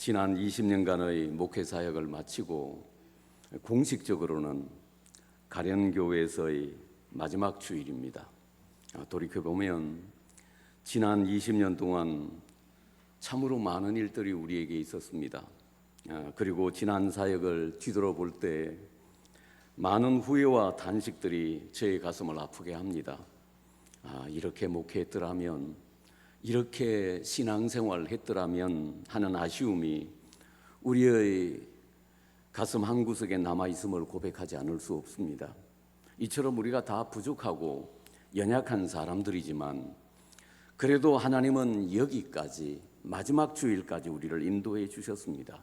지난 20년간의 목회 사역을 마치고 공식적으로는 가련교회에서의 마지막 주일입니다. 돌이켜보면 지난 20년 동안 참으로 많은 일들이 우리에게 있었습니다. 그리고 지난 사역을 뒤돌아볼 때 많은 후회와 단식들이 저의 가슴을 아프게 합니다. 이렇게 목회했더라면, 이렇게 신앙생활을 했더라면 하는 아쉬움이 우리의 가슴 한구석에 남아있음을 고백하지 않을 수 없습니다. 이처럼 우리가 다 부족하고 연약한 사람들이지만 그래도 하나님은 여기까지 마지막 주일까지 우리를 인도해 주셨습니다.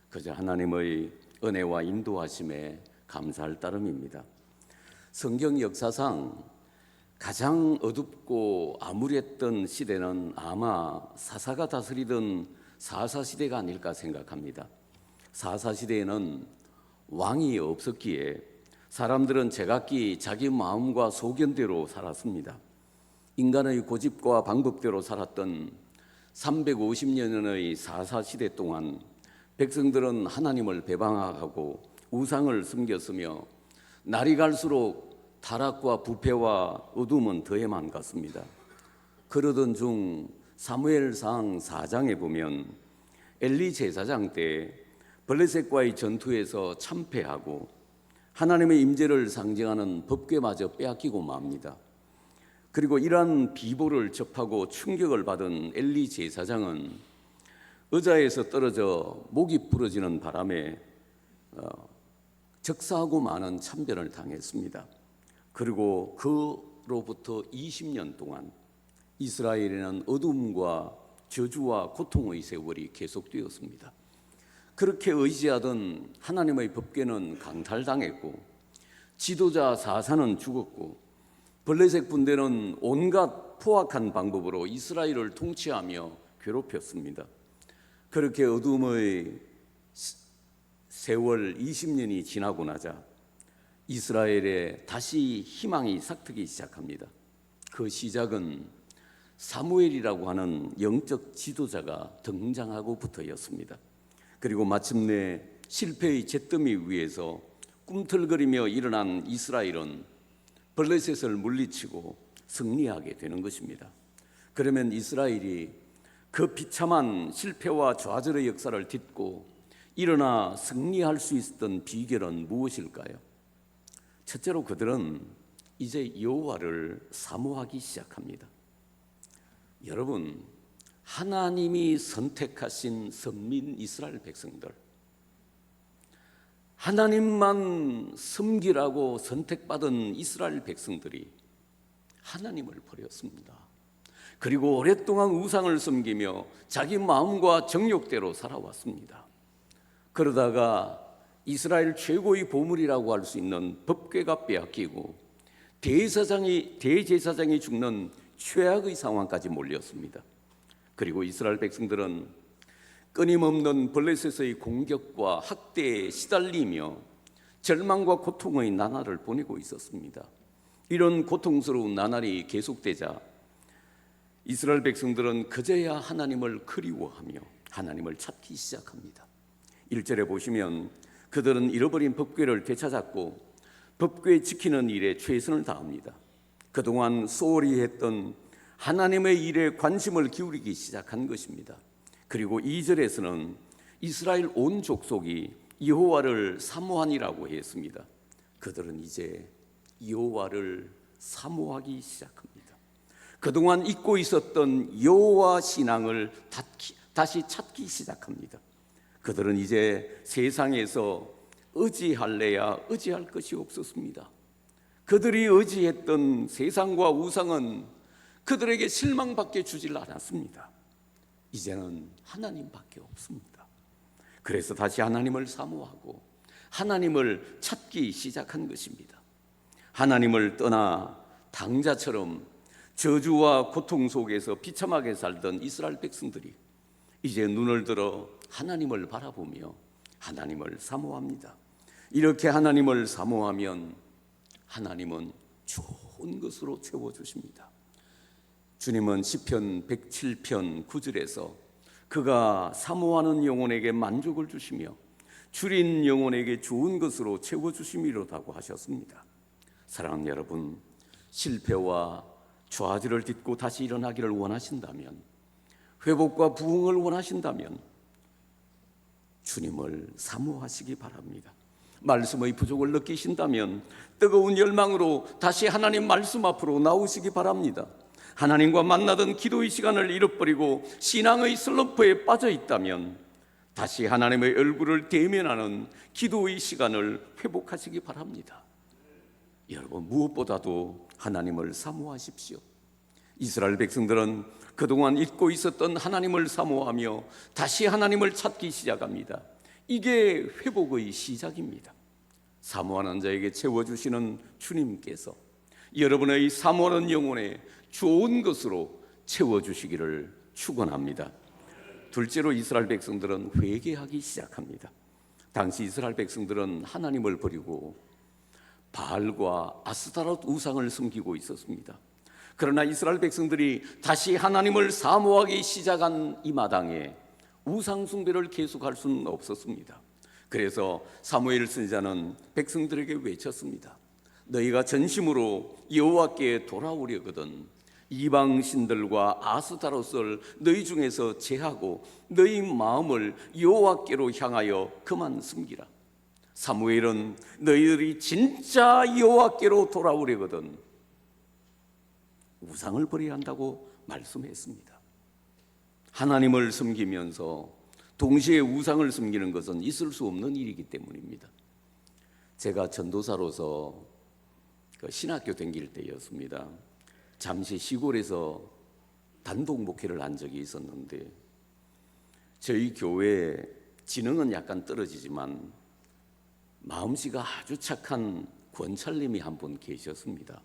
그저 하나님의 은혜와 인도하심에 감사할 따름입니다. 성경 역사상 가장 어둡고 암울했던 시대는 아마 사사가 다스리던 사사시대가 아닐까 생각합니다. 사사시대에는 왕이 없었기에 사람들은 제각기 자기 마음과 소견대로 살았습니다. 인간의 고집과 방법대로 살았던 350년의 사사시대 동안 백성들은 하나님을 배방하고 우상을 숨겼으며 날이 갈수록 타락과 부패와 어둠은 더해만 갔습니다. 그러던 중 사무엘상 4장에 보면 엘리 제사장 때 블레셋과의 전투에서 참패하고 하나님의 임재를 상징하는 법궤마저 빼앗기고 맙니다. 그리고 이러한 비보를 접하고 충격을 받은 엘리 제사장은 의자에서 떨어져 목이 부러지는 바람에 적사하고 많은 참변을 당했습니다. 그리고 그로부터 20년 동안 이스라엘에는 어둠과 저주와 고통의 세월이 계속되었습니다. 그렇게 의지하던 하나님의 법궤는 강탈당했고 지도자 사사는 죽었고 블레셋 군대는 온갖 포악한 방법으로 이스라엘을 통치하며 괴롭혔습니다. 그렇게 어둠의 세월 20년이 지나고 나자 이스라엘에 다시 희망이 싹트기 시작합니다. 그 시작은 사무엘이라고 하는 영적 지도자가 등장하고부터였습니다. 그리고 마침내 실패의 잿더미 위에서 꿈틀거리며 일어난 이스라엘은 블레셋을 물리치고 승리하게 되는 것입니다. 그러면 이스라엘이 그 비참한 실패와 좌절의 역사를 딛고 일어나 승리할 수 있었던 비결은 무엇일까요? 첫째로 그들은 이제 여호와를 사모하기 시작합니다. 여러분, 하나님이 선택하신 선민 이스라엘 백성들, 하나님만 섬기라고 선택받은 이스라엘 백성들이 하나님을 버렸습니다. 그리고 오랫동안 우상을 섬기며 자기 마음과 정욕대로 살아왔습니다. 그러다가 이스라엘 최고의 보물이라고 할 수 있는 법궤가 빼앗기고 대제사장이 죽는 최악의 상황까지 몰렸습니다. 그리고 이스라엘 백성들은 끊임없는 블레셋의 공격과 학대에 시달리며 절망과 고통의 나날을 보내고 있었습니다. 이런 고통스러운 나날이 계속되자 이스라엘 백성들은 그제야 하나님을 그리워하며 하나님을 찾기 시작합니다. 1절에 보시면 그들은 잃어버린 법궤를 되찾았고 법궤 지키는 일에 최선을 다합니다. 그동안 소홀히 했던 하나님의 일에 관심을 기울이기 시작한 것입니다. 그리고 2절에서는 이스라엘 온 족속이 여호와를 사모하니라고 했습니다. 그들은 이제 여호와를 사모하기 시작합니다. 그동안 잊고 있었던 여호와 신앙을 다시 찾기 시작합니다. 그들은 이제 세상에서 의지할래야 의지할 것이 없었습니다. 그들이 의지했던 세상과 우상은 그들에게 실망밖에 주질 않았습니다. 이제는 하나님밖에 없습니다. 그래서 다시 하나님을 사모하고 하나님을 찾기 시작한 것입니다. 하나님을 떠나 당자처럼 저주와 고통 속에서 비참하게 살던 이스라엘 백성들이 이제 눈을 들어 하나님을 바라보며 하나님을 사모합니다. 이렇게 하나님을 사모하면 하나님은 좋은 것으로 채워주십니다. 주님은 시편 107편 9절에서 그가 사모하는 영혼에게 만족을 주시며 줄인 영혼에게 좋은 것으로 채워주심이로다고 하셨습니다. 사랑하는 여러분, 실패와 좌절을 딛고 다시 일어나기를 원하신다면, 회복과 부흥을 원하신다면 주님을 사모하시기 바랍니다. 말씀의 부족을 느끼신다면 뜨거운 열망으로 다시 하나님 말씀 앞으로 나오시기 바랍니다. 하나님과 만나던 기도의 시간을 잃어버리고 신앙의 슬럼프에 빠져 있다면 다시 하나님의 얼굴을 대면하는 기도의 시간을 회복하시기 바랍니다. 여러분, 무엇보다도 하나님을 사모하십시오. 이스라엘 백성들은 그동안 잊고 있었던 하나님을 사모하며 다시 하나님을 찾기 시작합니다. 이게 회복의 시작입니다. 사모하는 자에게 채워주시는 주님께서 여러분의 사모하는 영혼에 좋은 것으로 채워주시기를 축원합니다. 둘째로 이스라엘 백성들은 회개하기 시작합니다. 당시 이스라엘 백성들은 하나님을 버리고 바알과 아스타롯 우상을 섬기고 있었습니다. 그러나 이스라엘 백성들이 다시 하나님을 사모하기 시작한 이 마당에 우상 숭배를 계속할 수는 없었습니다. 그래서 사무엘 선지자는 백성들에게 외쳤습니다. 너희가 전심으로 여호와께 돌아오려거든 이방 신들과 아스타롯을 너희 중에서 제하고 너희 마음을 여호와께로 향하여 그만 숨기라. 사무엘은 너희들이 진짜 여호와께로 돌아오려거든 우상을 버려야 한다고 말씀했습니다. 하나님을 섬기면서 동시에 우상을 섬기는 것은 있을 수 없는 일이기 때문입니다. 제가 전도사로서 신학교 다닐 때였습니다. 잠시 시골에서 단독 목회를 한 적이 있었는데 저희 교회 지능은 약간 떨어지지만 마음씨가 아주 착한 권찰님이 한 분 계셨습니다.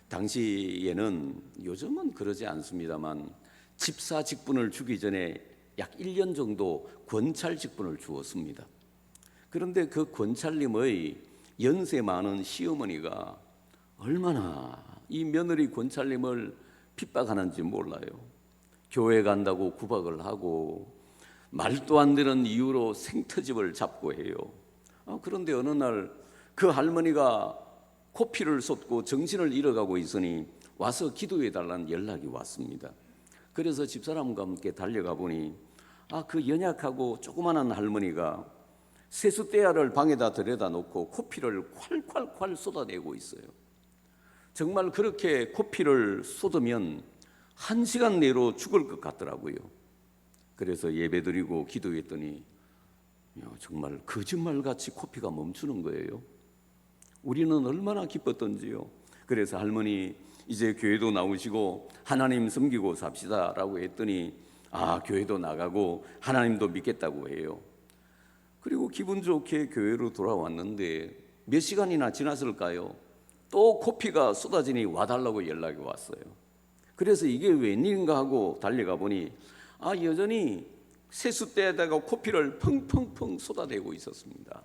당시에는 요즘은 그러지 않습니다만 집사 직분을 주기 전에 약 1년 정도 권찰 직분을 주었습니다. 그런데 그 권찰님의 연세 많은 시어머니가 얼마나 이 며느리 권찰님을 핍박하는지 몰라요. 교회 간다고 구박을 하고 말도 안 되는 이유로 생터집을 잡고 해요. 그런데 어느 날 그 할머니가 코피를 쏟고 정신을 잃어가고 있으니 와서 기도해 달라는 연락이 왔습니다. 그래서 집사람과 함께 달려가 보니 그 연약하고 조그만한 할머니가 세숫대야를 방에다 들여다 놓고 코피를 콸콸콸 쏟아내고 있어요. 정말 그렇게 코피를 쏟으면 1시간 내로 죽을 것 같더라고요. 그래서 예배드리고 기도했더니 정말 거짓말같이 코피가 멈추는 거예요. 우리는 얼마나 기뻤던지요. 그래서 할머니 이제 교회도 나오시고 하나님 섬기고 삽시다 라고 했더니 교회도 나가고 하나님도 믿겠다고 해요. 그리고 기분 좋게 교회로 돌아왔는데 몇 시간이나 지났을까요? 또 코피가 쏟아지니 와달라고 연락이 왔어요. 그래서 이게 웬일인가 하고 달려가 보니 여전히 세숫대에다가 코피를 펑펑펑 쏟아내고 있었습니다.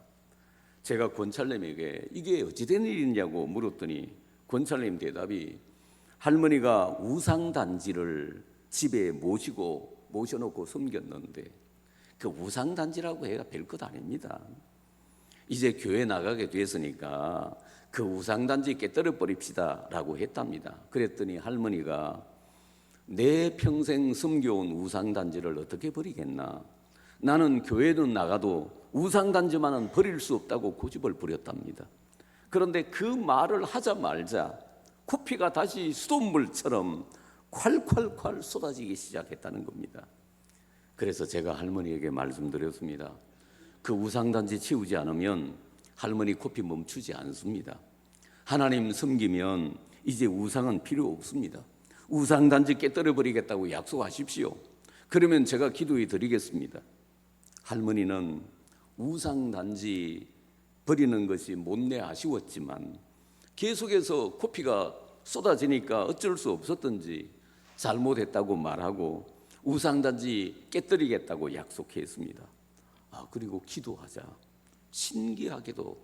제가 권찰님에게 이게 어찌된 일이냐고 물었더니 권찰님 대답이 할머니가 우상단지를 집에 모셔놓고 섬겼는데 그 우상단지라고 해야 별 것 아닙니다. 이제 교회 나가게 됐으니까 그 우상단지 깨뜨려 버립시다 라고 했답니다. 그랬더니 할머니가 내 평생 섬겨온 우상단지를 어떻게 버리겠나, 나는 교회는 나가도 우상단지만은 버릴 수 없다고 고집을 부렸답니다. 그런데 그 말을 하자마자 코피가 다시 수돗물처럼 콸콸콸 쏟아지기 시작했다는 겁니다. 그래서 제가 할머니에게 말씀드렸습니다. 그 우상단지 치우지 않으면 할머니 코피 멈추지 않습니다. 하나님 섬기면 이제 우상은 필요 없습니다. 우상단지 깨뜨려 버리겠다고 약속하십시오. 그러면 제가 기도해 드리겠습니다. 할머니는 우상단지 버리는 것이 못내 아쉬웠지만 계속해서 코피가 쏟아지니까 어쩔 수 없었던지 잘못했다고 말하고 우상단지 깨뜨리겠다고 약속했습니다. 그리고 기도하자 신기하게도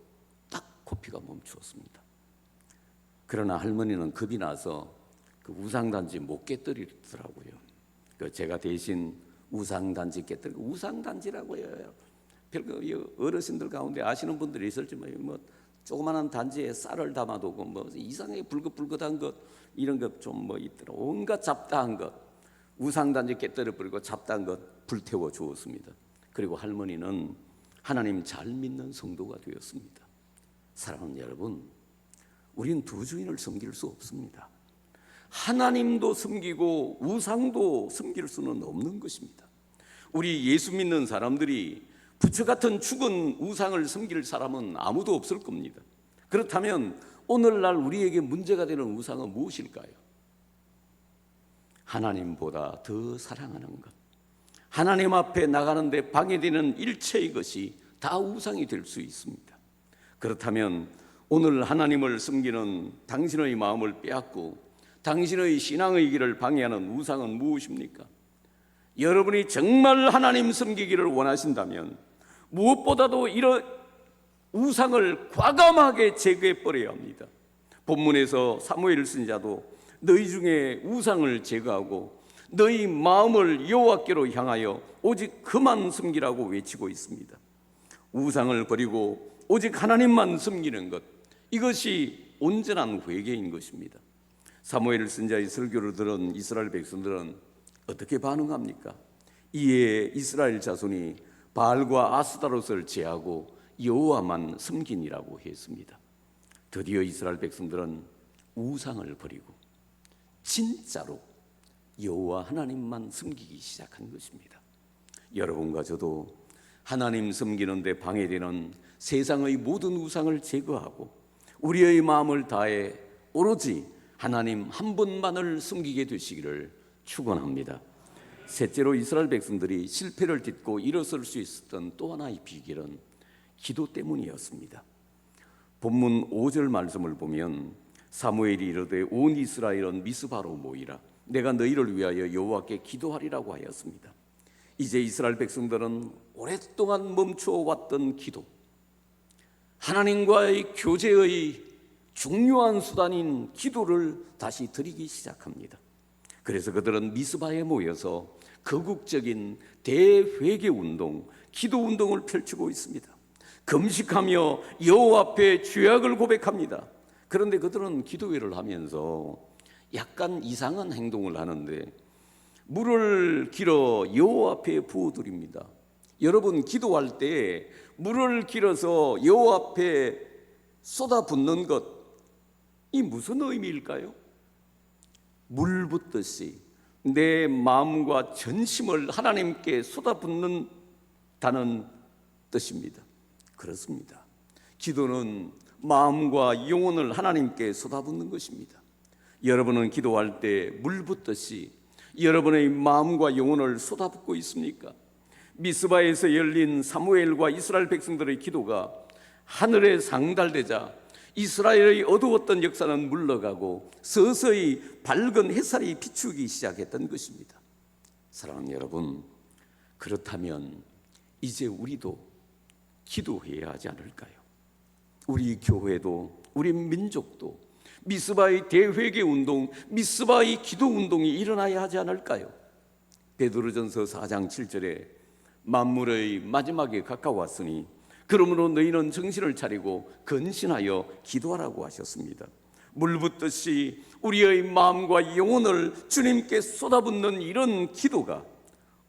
딱 코피가 멈추었습니다. 그러나 할머니는 겁이 나서 그 우상단지 못 깨뜨리더라고요. 제가 대신 우상단지 깨뜨리고, 우상단지라고 해요. 별거 어르신들 가운데 아시는 분들이 있을지 뭐 조그마한 단지에 쌀을 담아두고 뭐 이상하게 불긋불긋한 것 이런 것 좀 뭐 있더라. 온갖 잡다한 것 우상단지 깨뜨려버리고 잡다한 것 불태워 주었습니다. 그리고 할머니는 하나님 잘 믿는 성도가 되었습니다. 사랑하는 여러분, 우린 두 주인을 섬길 수 없습니다. 하나님도 섬기고 우상도 섬길 수는 없는 것입니다. 우리 예수 믿는 사람들이 부처 같은 죽은 우상을 섬길 사람은 아무도 없을 겁니다. 그렇다면 오늘날 우리에게 문제가 되는 우상은 무엇일까요? 하나님보다 더 사랑하는 것, 하나님 앞에 나가는데 방해되는 일체의 것이 다 우상이 될 수 있습니다. 그렇다면 오늘 하나님을 섬기는 당신의 마음을 빼앗고 당신의 신앙의 길을 방해하는 우상은 무엇입니까? 여러분이 정말 하나님 섬기기를 원하신다면 무엇보다도 이런 우상을 과감하게 제거해 버려야 합니다. 본문에서 사무엘 선지자도 너희 중에 우상을 제거하고 너희 마음을 여호와께로 향하여 오직 그만 섬기라고 외치고 있습니다. 우상을 버리고 오직 하나님만 섬기는 것, 이것이 온전한 회개인 것입니다. 사무엘 선지자의 설교를 들은 이스라엘 백성들은 어떻게 반응합니까? 이에 이스라엘 자손이 바알과 아스타롯을 제하고 여호와만 섬기니라고 했습니다. 드디어 이스라엘 백성들은 우상을 버리고 진짜로 여호와 하나님만 섬기기 시작한 것입니다. 여러분과 저도 하나님 섬기는 데 방해되는 세상의 모든 우상을 제거하고 우리의 마음을 다해 오로지 하나님 한 분만을 섬기게 되시기를 축원합니다. 셋째로 이스라엘 백성들이 실패를 딛고 일어설 수 있었던 또 하나의 비결은 기도 때문이었습니다. 본문 5절 말씀을 보면 사무엘이 이르되 온 이스라엘은 미스바로 모이라 내가 너희를 위하여 여호와께 기도하리라고 하였습니다. 이제 이스라엘 백성들은 오랫동안 멈춰왔던 기도, 하나님과의 교제의 중요한 수단인 기도를 다시 드리기 시작합니다. 그래서 그들은 미스바에 모여서 거국적인 대회개 운동, 기도 운동을 펼치고 있습니다. 금식하며 여호와 앞에 죄악을 고백합니다. 그런데 그들은 기도회를 하면서 약간 이상한 행동을 하는데 물을 길어 여호와 앞에 부어드립니다. 여러분, 기도할 때 물을 길어서 여호와 앞에 쏟아붓는 것, 이 무슨 의미일까요? 물 붓듯이 내 마음과 전심을 하나님께 쏟아붓는다는 뜻입니다. 그렇습니다. 기도는 마음과 영혼을 하나님께 쏟아붓는 것입니다. 여러분은 기도할 때 물 붓듯이 여러분의 마음과 영혼을 쏟아붓고 있습니까? 미스바에서 열린 사무엘과 이스라엘 백성들의 기도가 하늘에 상달되자 이스라엘의 어두웠던 역사는 물러가고 서서히 밝은 햇살이 비추기 시작했던 것입니다. 사랑하는 여러분, 그렇다면 이제 우리도 기도해야 하지 않을까요? 우리 교회도 우리 민족도 미스바의 대회개 운동, 미스바의 기도 운동이 일어나야 하지 않을까요? 베드로전서 4장 7절에 만물의 마지막에 가까웠으니 그러므로 너희는 정신을 차리고 근신하여 기도하라고 하셨습니다. 물 붓듯이 우리의 마음과 영혼을 주님께 쏟아붓는 이런 기도가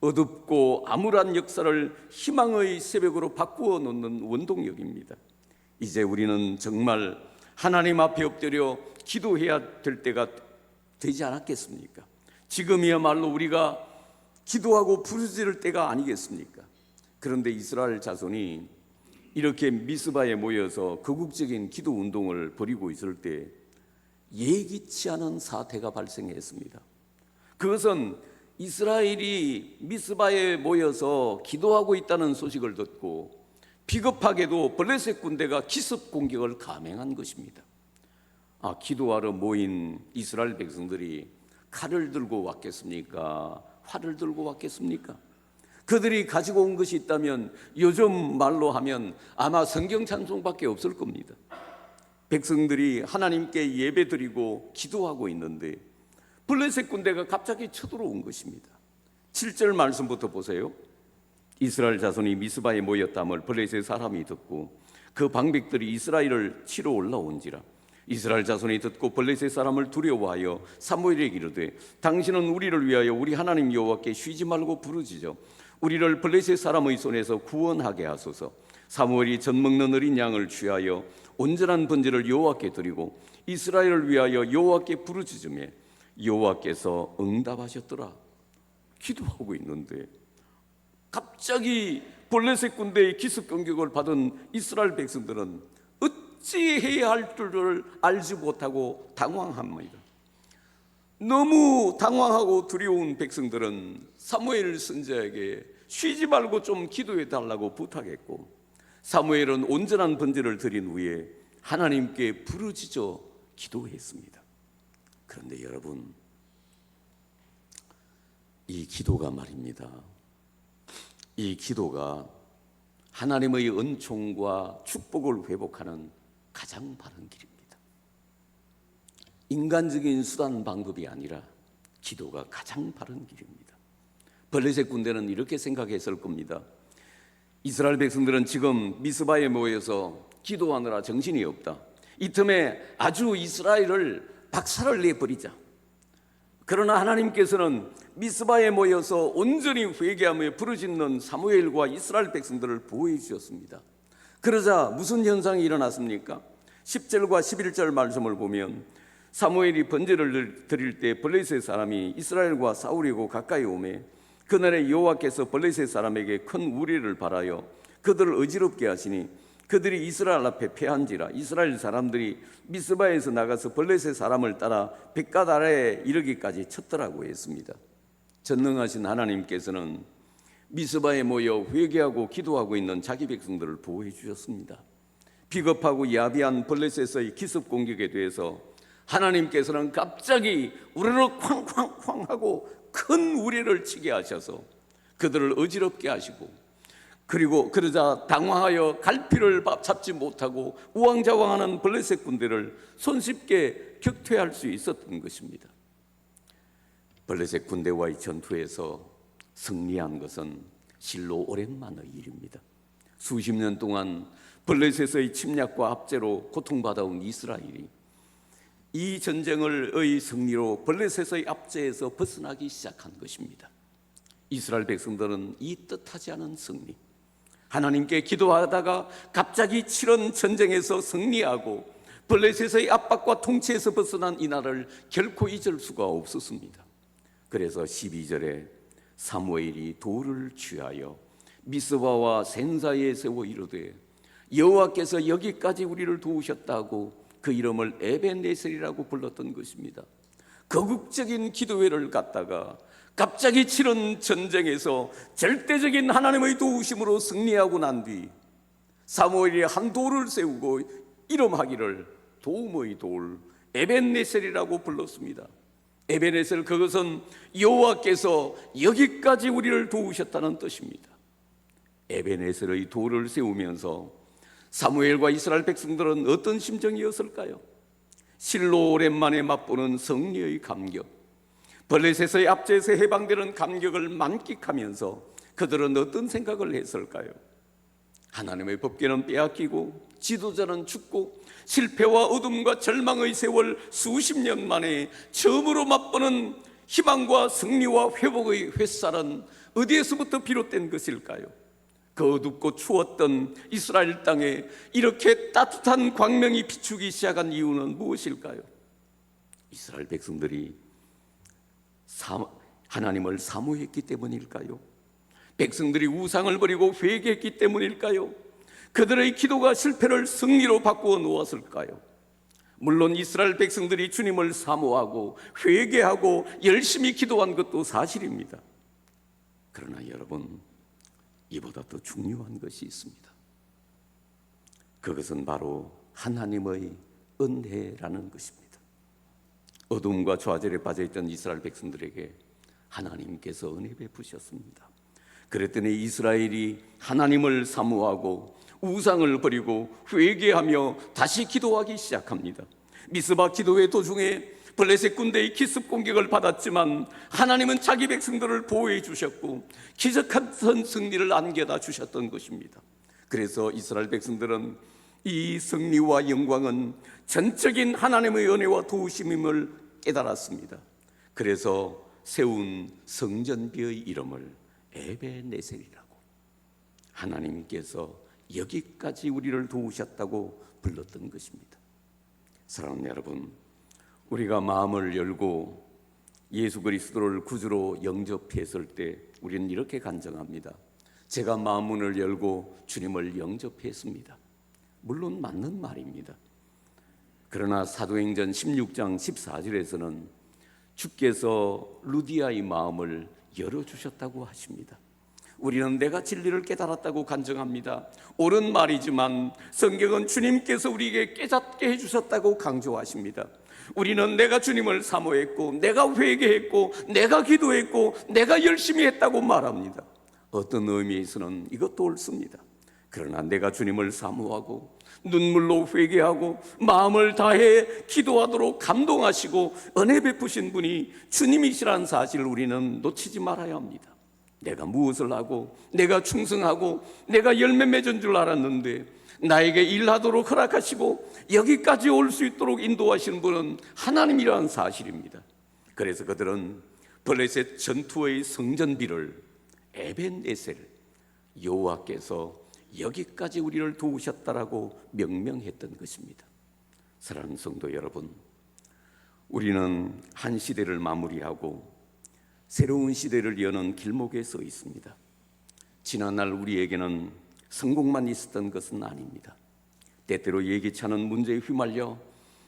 어둡고 암울한 역사를 희망의 새벽으로 바꾸어 놓는 원동력입니다. 이제 우리는 정말 하나님 앞에 엎드려 기도해야 될 때가 되지 않았겠습니까? 지금이야말로 우리가 기도하고 부르짖을 때가 아니겠습니까? 그런데 이스라엘 자손이 이렇게 미스바에 모여서 거국적인 기도 운동을 벌이고 있을 때 예기치 않은 사태가 발생했습니다. 그것은 이스라엘이 미스바에 모여서 기도하고 있다는 소식을 듣고 비겁하게도 블레셋 군대가 기습 공격을 감행한 것입니다. 기도하러 모인 이스라엘 백성들이 칼을 들고 왔겠습니까? 활을 들고 왔겠습니까? 그들이 가지고 온 것이 있다면 요즘 말로 하면 아마 성경 찬송밖에 없을 겁니다. 백성들이 하나님께 예배드리고 기도하고 있는데 블레셋 군대가 갑자기 쳐들어온 것입니다. 7절 말씀부터 보세요. 이스라엘 자손이 미스바에 모였담을 블레셋 사람이 듣고 그 방백들이 이스라엘을 치러 올라온지라. 이스라엘 자손이 듣고 블레셋 사람을 두려워하여 사무엘에게 이르되 당신은 우리를 위하여 우리 하나님 여호와께 쉬지 말고 부르짖어 우리를 블레셋 사람의 손에서 구원하게 하소서. 사무엘이 젖 먹는 어린 양을 취하여 온전한 번제를 여호와께 드리고 이스라엘을 위하여 여호와께 부르짖으며 여호와께서 응답하셨더라. 기도하고 있는데 갑자기 블레셋 군대의 기습 공격을 받은 이스라엘 백성들은 어찌해야 할 줄을 알지 못하고 당황합니다. 너무 당황하고 두려운 백성들은 사무엘 선지자에게 쉬지 말고 좀 기도해 달라고 부탁했고, 사무엘은 온전한 번제를 드린 후에 하나님께 부르짖어 기도했습니다. 그런데 여러분, 이 기도가 말입니다, 이 기도가 하나님의 은총과 축복을 회복하는 가장 바른 길입니다. 인간적인 수단 방법이 아니라 기도가 가장 바른 길입니다. 블레셋 군대는 이렇게 생각했을 겁니다. 이스라엘 백성들은 지금 미스바에 모여서 기도하느라 정신이 없다. 이 틈에 아주 이스라엘을 박살을 내버리자. 그러나 하나님께서는 미스바에 모여서 온전히 회개하며 부르짖는 사무엘과 이스라엘 백성들을 보호해 주셨습니다. 그러자 무슨 현상이 일어났습니까? 10절과 11절 말씀을 보면 사무엘이 번제를 드릴 때 블레셋 사람이 이스라엘과 싸우려고 가까이 오매 그날에 여호와께서 블레셋 사람에게 큰 우리를 발하여 그들을 어지럽게 하시니 그들이 이스라엘 앞에 패한지라. 이스라엘 사람들이 미스바에서 나가서 블레셋 사람을 따라 벳갓 아라에 이르기까지 쳤더라고 했습니다. 전능하신 하나님께서는 미스바에 모여 회개하고 기도하고 있는 자기 백성들을 보호해 주셨습니다. 비겁하고 야비한 블레셋의 기습 공격에 대해서 하나님께서는 갑자기 우르르 쾅쾅쾅 하고 큰 우레를 치게 하셔서 그들을 어지럽게 하시고, 그리고 그러자 당황하여 갈피를 잡지 못하고 우왕좌왕하는 블레셋 군대를 손쉽게 격퇴할 수 있었던 것입니다. 블레셋 군대와의 전투에서 승리한 것은 실로 오랜만의 일입니다. 수십 년 동안 블레셋의 침략과 압제로 고통받아온 이스라엘이 이 전쟁의 승리로 블레셋의 압제에서 벗어나기 시작한 것입니다. 이스라엘 백성들은 이 뜻하지 않은 승리, 하나님께 기도하다가 갑자기 치른 전쟁에서 승리하고 블레셋의 압박과 통치에서 벗어난 이날을 결코 잊을 수가 없었습니다. 그래서 12절에 사무엘이 돌을 취하여 미스바와 센 사이에 세워 이르되 여호와께서 여기까지 우리를 도우셨다고 그 이름을 에벤네셀이라고 불렀던 것입니다. 거국적인 기도회를 갖다가 갑자기 치른 전쟁에서 절대적인 하나님의 도우심으로 승리하고 난 뒤 사무엘이 한 돌을 세우고 이름하기를 도움의 돌 에벤네셀이라고 불렀습니다. 에벤네셀, 그것은 여호와께서 여기까지 우리를 도우셨다는 뜻입니다. 에벤네셀의 돌을 세우면서 사무엘과 이스라엘 백성들은 어떤 심정이었을까요? 실로 오랜만에 맛보는 승리의 감격, 블레셋의 압제에서 해방되는 감격을 만끽하면서 그들은 어떤 생각을 했을까요? 하나님의 법궤는 빼앗기고 지도자는 죽고 실패와 어둠과 절망의 세월 수십 년 만에 처음으로 맛보는 희망과 승리와 회복의 햇살은 어디에서부터 비롯된 것일까요? 그 어둡고 추웠던 이스라엘 땅에 이렇게 따뜻한 광명이 비추기 시작한 이유는 무엇일까요? 이스라엘 백성들이 하나님을 사모했기 때문일까요? 백성들이 우상을 버리고 회개했기 때문일까요? 그들의 기도가 실패를 승리로 바꾸어 놓았을까요? 물론 이스라엘 백성들이 주님을 사모하고 회개하고 열심히 기도한 것도 사실입니다. 그러나 여러분, 이보다 더 중요한 것이 있습니다. 그것은 바로 하나님의 은혜라는 것입니다. 어둠과 좌절에 빠져있던 이스라엘 백성들에게 하나님께서 은혜 베푸셨습니다. 그랬더니 이스라엘이 하나님을 사모하고 우상을 버리고 회개하며 다시 기도하기 시작합니다. 미스바 기도회 도중에 블레셋 군대의 기습 공격을 받았지만 하나님은 자기 백성들을 보호해 주셨고 기적한 승리를 안겨다 주셨던 것입니다. 그래서 이스라엘 백성들은 이 승리와 영광은 전적인 하나님의 은혜와 도우심임을 깨달았습니다. 그래서 세운 성전비의 이름을 에베네셀이라고, 하나님께서 여기까지 우리를 도우셨다고 불렀던 것입니다. 사랑하는 여러분, 우리가 마음을 열고 예수 그리스도를 구주로 영접했을 때 우리는 이렇게 간증합니다. 제가 마음문을 열고 주님을 영접했습니다. 물론 맞는 말입니다. 그러나 사도행전 16장 14절에서는 주께서 루디아의 마음을 열어주셨다고 하십니다. 우리는 내가 진리를 깨달았다고 간증합니다. 옳은 말이지만 성경은 주님께서 우리에게 깨닫게 해주셨다고 강조하십니다. 우리는 내가 주님을 사모했고, 내가 회개했고, 내가 기도했고, 내가 열심히 했다고 말합니다. 어떤 의미에서는 이것도 옳습니다. 그러나 내가 주님을 사모하고 눈물로 회개하고 마음을 다해 기도하도록 감동하시고 은혜 베푸신 분이 주님이시라는 사실을 우리는 놓치지 말아야 합니다. 내가 무엇을 하고 내가 충성하고 내가 열매 맺은 줄 알았는데 나에게 일하도록 허락하시고 여기까지 올 수 있도록 인도하시는 분은 하나님이라는 사실입니다. 그래서 그들은 블레셋 전투의 성전비를 에벤에셀, 여호와께서 여기까지 우리를 도우셨다라고 명명했던 것입니다. 사랑하는 성도 여러분, 우리는 한 시대를 마무리하고 새로운 시대를 여는 길목에 서 있습니다. 지난날 우리에게는 성공만 있었던 것은 아닙니다. 때때로 예기치 않은 문제에 휘말려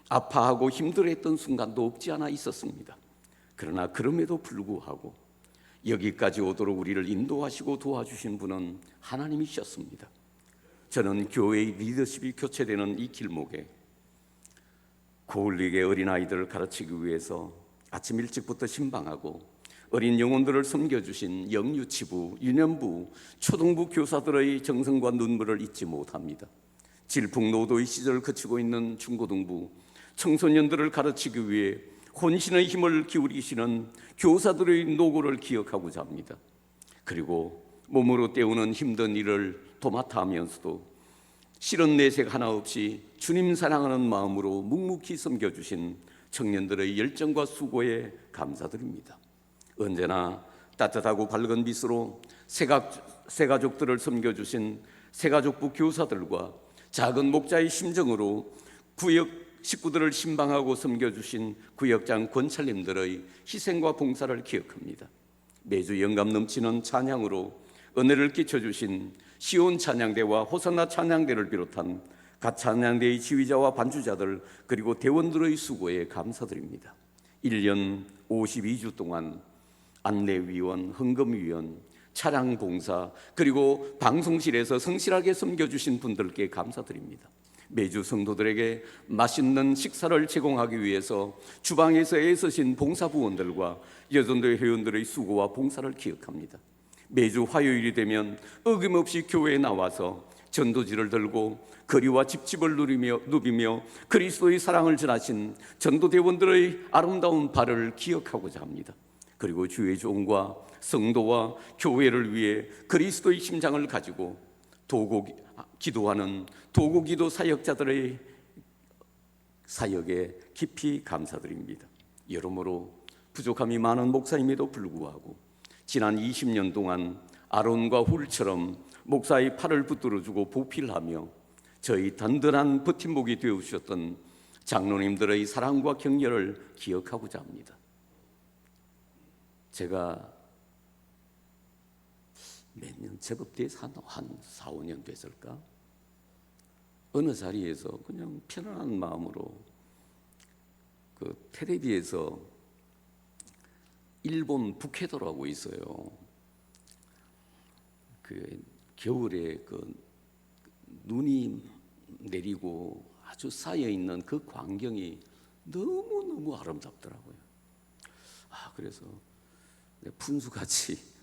아파하고 힘들어했던 순간도 없지 않아 있었습니다. 그러나 그럼에도 불구하고 여기까지 오도록 우리를 인도하시고 도와주신 분은 하나님이셨습니다. 저는 교회의 리더십이 교체되는 이 길목에 고울릭의 어린아이들을 가르치기 위해서 아침 일찍부터 신방하고 어린 영혼들을 섬겨주신 영유치부, 유년부, 초등부 교사들의 정성과 눈물을 잊지 못합니다. 질풍노도의 시절을 거치고 있는 중고등부 청소년들을 가르치기 위해 혼신의 힘을 기울이시는 교사들의 노고를 기억하고자 합니다. 그리고 몸으로 때우는 힘든 일을 도맡아 하면서도 실은 내색 하나 없이 주님 사랑하는 마음으로 묵묵히 섬겨주신 청년들의 열정과 수고에 감사드립니다. 언제나 따뜻하고 밝은 빛으로 새가족들을 섬겨주신 새가족부 교사들과 작은 목자의 심정으로 구역 식구들을 신방하고 섬겨주신 구역장 권찰님들의 희생과 봉사를 기억합니다. 매주 영감 넘치는 찬양으로 은혜를 끼쳐주신 시온 찬양대와 호산나 찬양대를 비롯한 각 찬양대의 지휘자와 반주자들 그리고 대원들의 수고에 감사드립니다. 1년 52주 동안 안내위원, 헌금위원, 차량봉사 그리고 방송실에서 성실하게 섬겨주신 분들께 감사드립니다. 매주 성도들에게 맛있는 식사를 제공하기 위해서 주방에서 애쓰신 봉사부원들과 여전도회 회원들의 수고와 봉사를 기억합니다. 매주 화요일이 되면 어김없이 교회에 나와서 전도지를 들고 거리와 집집을 누비며 그리스도의 사랑을 전하신 전도대원들의 아름다운 발을 기억하고자 합니다. 그리고 주의 종과 성도와 교회를 위해 그리스도의 심장을 가지고 기도하는 도구기도 사역자들의 사역에 깊이 감사드립니다. 여러모로 부족함이 많은 목사임에도 불구하고 지난 20년 동안 아론과 훌처럼 목사의 팔을 붙들어주고 보필하며 저희 든든한 버팀목이 되어주셨던 장로님들의 사랑과 격려를 기억하고자 합니다. 제가 몇 년 제법돼서 한 4, 5년 됐을까? 어느 자리에서 그냥 편안한 마음으로 그 텔레비에서 일본 북해도라고 있어요. 그 겨울에 그 눈이 내리고 아주 쌓여 있는 그 광경이 너무 아름답더라고요. 그래서 푼수같이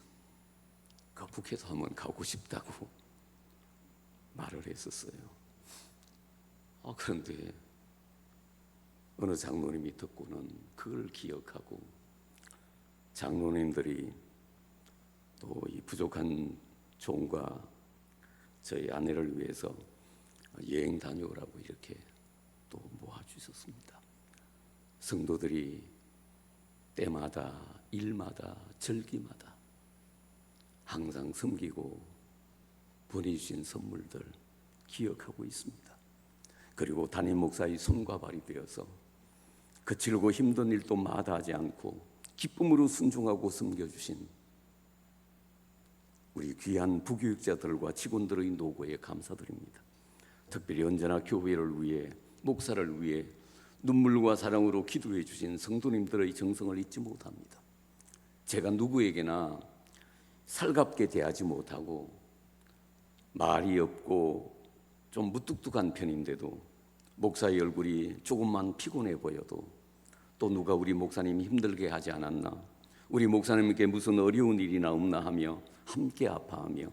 그 북해도 한번 가고 싶다고 말을 했었어요. 그런데 어느 장로님이 듣고는 그걸 기억하고 장로님들이 또 이 부족한 종과 저희 아내를 위해서 여행 다녀오라고 이렇게 또 모아주셨습니다. 성도들이 때마다 일마다 절기마다 항상 섬기고 보내주신 선물들 기억하고 있습니다. 그리고 담임 목사의 손과 발이 되어서 거칠고 힘든 일도 마다하지 않고 기쁨으로 순종하고 섬겨주신 우리 귀한 부교육자들과 직원들의 노고에 감사드립니다. 특별히 언제나 교회를 위해, 목사를 위해 눈물과 사랑으로 기도해 주신 성도님들의 정성을 잊지 못합니다. 제가 누구에게나 살갑게 대하지 못하고 말이 없고 좀 무뚝뚝한 편인데도 목사의 얼굴이 조금만 피곤해 보여도 또 누가 우리 목사님 힘들게 하지 않았나, 우리 목사님께 무슨 어려운 일이나 없나 하며 함께 아파하며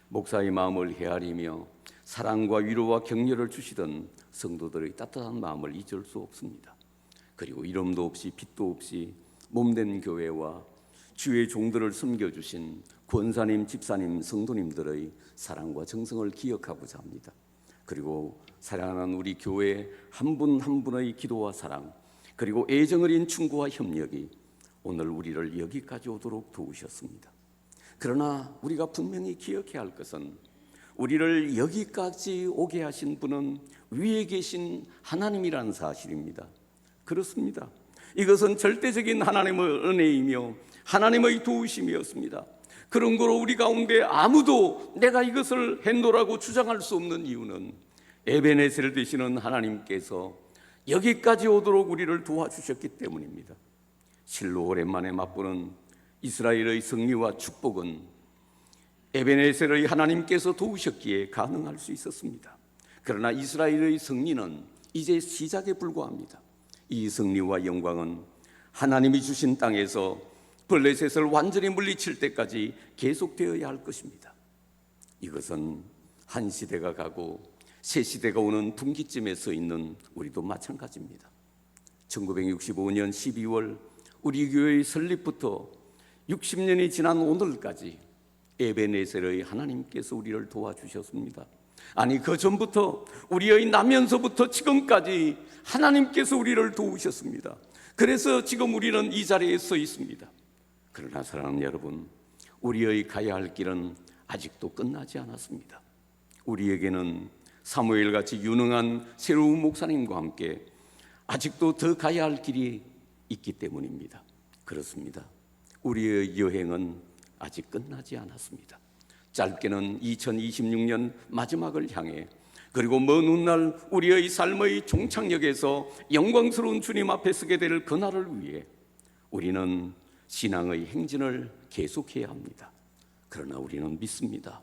목사의 마음을 헤아리며 사랑과 위로와 격려를 주시던 성도들의 따뜻한 마음을 잊을 수 없습니다. 그리고 이름도 없이 빛도 없이 몸된 교회와 주의 종들을 섬겨주신 권사님, 집사님, 성도님들의 사랑과 정성을 기억하고자 합니다. 그리고 사랑하는 우리 교회 한 분 한 분의 기도와 사랑, 그리고 애정 어린 충고와 협력이 오늘 우리를 여기까지 오도록 도우셨습니다. 그러나 우리가 분명히 기억해야 할 것은 우리를 여기까지 오게 하신 분은 위에 계신 하나님이라는 사실입니다. 그렇습니다. 이것은 절대적인 하나님의 은혜이며 하나님의 도우심이었습니다. 그런 거로 우리 가운데 아무도 내가 이것을 했노라고 주장할 수 없는 이유는 에베네셀 되시는 하나님께서 여기까지 오도록 우리를 도와주셨기 때문입니다. 실로 오랜만에 맛보는 이스라엘의 승리와 축복은 에베네셀의 하나님께서 도우셨기에 가능할 수 있었습니다. 그러나 이스라엘의 승리는 이제 시작에 불과합니다. 이 승리와 영광은 하나님이 주신 땅에서 블레셋을 완전히 물리칠 때까지 계속되어야 할 것입니다. 이것은 한 시대가 가고 새 시대가 오는 분기점에 서 있는 우리도 마찬가지입니다. 1965년 12월 우리 교회의 설립부터 60년이 지난 오늘까지 에베네셀의 하나님께서 우리를 도와주셨습니다. 아니, 그 전부터 우리의 나면서부터 지금까지 하나님께서 우리를 도우셨습니다. 그래서 지금 우리는 이 자리에 서 있습니다. 그러나 사랑하는 여러분, 우리의 가야 할 길은 아직도 끝나지 않았습니다. 우리에게는 사무엘같이 유능한 새로운 목사님과 함께 아직도 더 가야 할 길이 있기 때문입니다. 그렇습니다. 우리의 여행은 아직 끝나지 않았습니다. 짧게는 2026년 마지막을 향해, 그리고 먼 훗날 우리의 삶의 종착역에서 영광스러운 주님 앞에 서게 될 그날을 위해 우리는 신앙의 행진을 계속해야 합니다. 그러나 우리는 믿습니다.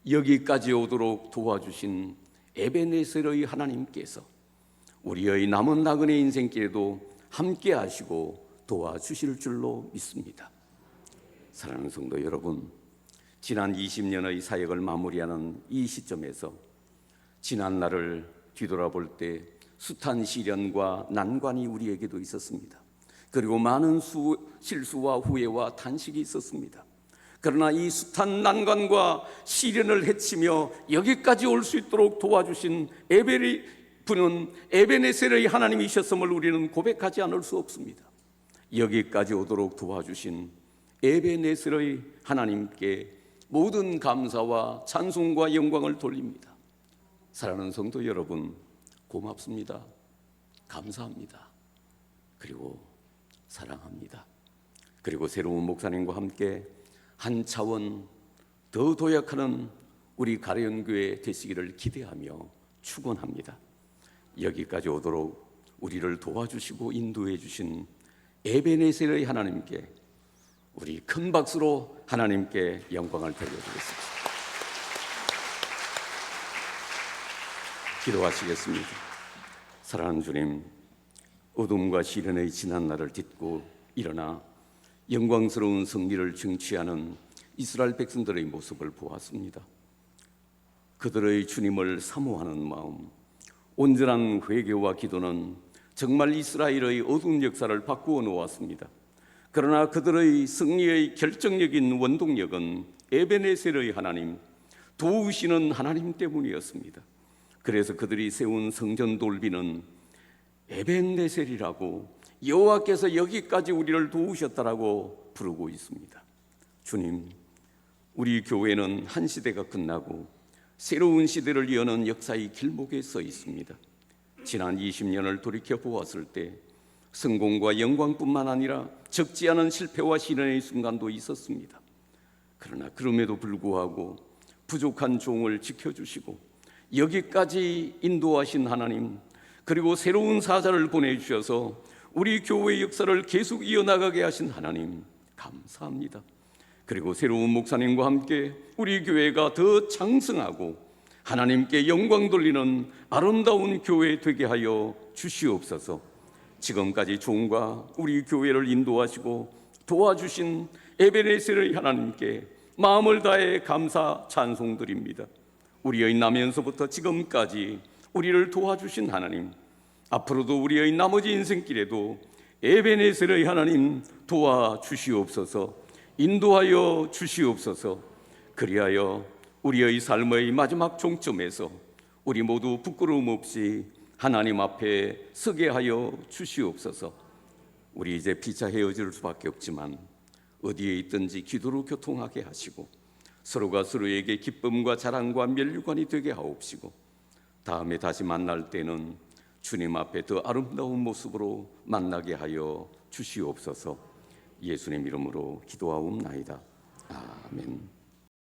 여기까지 오도록 도와주신 에베네셀의 하나님께서 우리의 남은 나그네 인생길에도 함께 하시고 도와주실 줄로 믿습니다. 사랑하는 성도 여러분, 지난 20년의 사역을 마무리하는 이 시점에서 지난 날을 뒤돌아볼 때 숱한 시련과 난관이 우리에게도 있었습니다. 그리고 많은 실수와 후회와 탄식이 있었습니다. 그러나 이 숱한 난관과 시련을 헤치며 여기까지 올 수 있도록 도와주신 분은 에베네셀의 하나님이셨음을 우리는 고백하지 않을 수 없습니다. 여기까지 오도록 도와주신 에베네셀의 하나님께 모든 감사와 찬송과 영광을 돌립니다. 사랑하는 성도 여러분, 고맙습니다. 감사합니다. 그리고 사랑합니다. 그리고 새로운 목사님과 함께 한 차원 더 도약하는 우리 가련교회 되시기를 기대하며 축원합니다. 여기까지 오도록 우리를 도와주시고 인도해 주신 에베네셀의 하나님께 우리 큰 박수로 하나님께 영광을 돌려드리겠습니다. 기도하시겠습니다. 사랑하는 주님, 어둠과 시련의 지난 날을 딛고 일어나 영광스러운 승리를 쟁취하는 이스라엘 백성들의 모습을 보았습니다. 그들의 주님을 사모하는 마음, 온전한 회개와 기도는 정말 이스라엘의 어두운 역사를 바꾸어 놓았습니다. 그러나 그들의 승리의 결정적인 원동력은 에베네셀의 하나님, 도우시는 하나님 때문이었습니다. 그래서 그들이 세운 성전 돌비는 에벤네셀이라고, 여호와께서 여기까지 우리를 도우셨다라고 부르고 있습니다. 주님, 우리 교회는 한 시대가 끝나고 새로운 시대를 여는 역사의 길목에 서 있습니다. 지난 20년을 돌이켜 보았을 때 성공과 영광뿐만 아니라 적지 않은 실패와 시련의 순간도 있었습니다. 그러나 그럼에도 불구하고 부족한 종을 지켜주시고 여기까지 인도하신 하나님, 그리고 새로운 사자를 보내주셔서 우리 교회의 역사를 계속 이어나가게 하신 하나님, 감사합니다. 그리고 새로운 목사님과 함께 우리 교회가 더 장성하고 하나님께 영광 돌리는 아름다운 교회 되게 하여 주시옵소서. 지금까지 종과 우리 교회를 인도하시고 도와주신 에베네셀의 하나님께 마음을 다해 감사 찬송드립니다. 우리의 나면서부터 지금까지 우리를 도와주신 하나님, 앞으로도 우리의 나머지 인생길에도 에베네셀의 하나님 도와주시옵소서, 인도하여 주시옵소서. 그리하여 우리의 삶의 마지막 종점에서 우리 모두 부끄러움 없이 하나님 앞에 서게 하여 주시옵소서. 우리 이제 피차 헤어질 수밖에 없지만 어디에 있든지 기도로 교통하게 하시고 서로가 서로에게 기쁨과 자랑과 면류관이 되게 하옵시고 다음에 다시 만날 때는 주님 앞에 더 아름다운 모습으로 만나게 하여 주시옵소서. 예수님 이름으로 기도하옵나이다. 아멘.